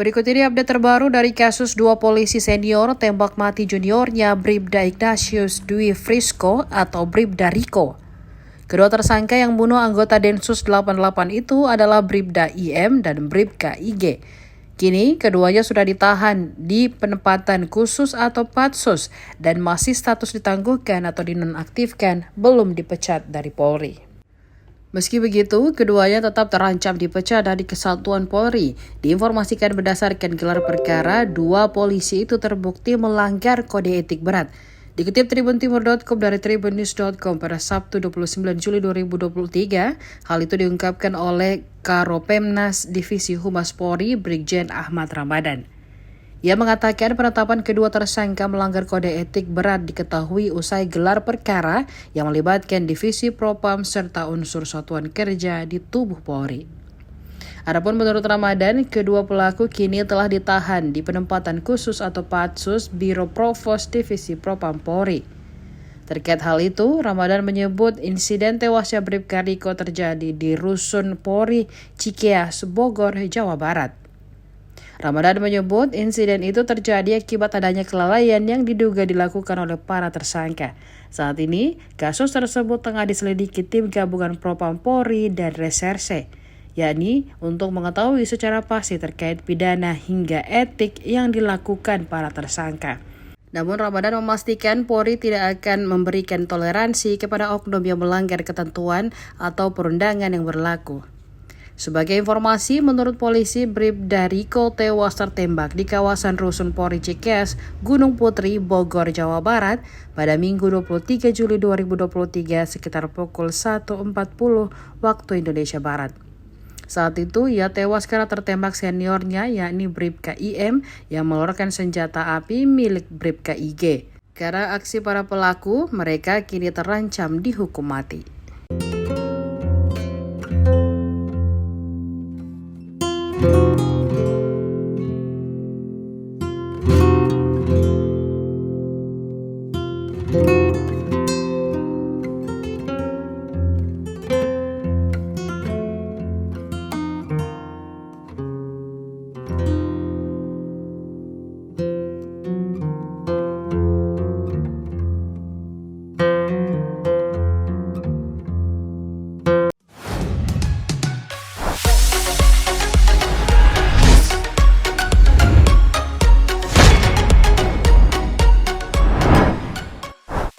Berikut ini update terbaru dari kasus dua polisi senior tembak mati juniornya Bribda Ignatius Dwi Frisco atau Bribda Riko. Kedua tersangka yang bunuh anggota Densus 88 itu adalah Bribda IM dan Bribka IG. Kini keduanya sudah ditahan di penempatan khusus atau Patsus dan masih status ditangguhkan atau dinonaktifkan, belum dipecat dari Polri. Meski begitu, keduanya tetap terancam dipecat dari Kesatuan Polri. Diinformasikan berdasarkan gelar perkara, dua polisi itu terbukti melanggar kode etik berat. Dikutip tribuntimur.com dari tribunnews.com pada Sabtu 29 Juli 2023, hal itu diungkapkan oleh Karopemnas Divisi Humas Polri Brigjen Ahmad Ramadan. Ia mengatakan penetapan kedua tersangka melanggar kode etik berat diketahui usai gelar perkara yang melibatkan Divisi Propam serta unsur satuan kerja di tubuh Polri. Adapun menurut Ramadan, kedua pelaku kini telah ditahan di penempatan khusus atau Patsus Biro Provos Divisi Propam Polri. Terkait hal itu, Ramadan menyebut insiden tewasnya Bribka Riko terjadi di Rusun Polri Cikeas, Bogor, Jawa Barat. Ramadan menyebut insiden itu terjadi akibat adanya kelalaian yang diduga dilakukan oleh para tersangka. Saat ini, kasus tersebut tengah diselidiki tim gabungan Propam Polri dan Reserse, yakni untuk mengetahui secara pasti terkait pidana hingga etik yang dilakukan para tersangka. Namun Ramadan memastikan Polri tidak akan memberikan toleransi kepada oknum yang melanggar ketentuan atau perundangan yang berlaku. Sebagai informasi, menurut polisi, Bribda Riko tewas tertembak di kawasan Rusun Polri Cikeas, Gunung Putri, Bogor, Jawa Barat pada Minggu 23 Juli 2023 sekitar pukul 1.40 waktu Indonesia Barat. Saat itu, ia tewas karena tertembak seniornya yakni Bribka IM yang mengeluarkan senjata api milik Bribka IG. Karena aksi para pelaku, mereka kini terancam dihukum mati.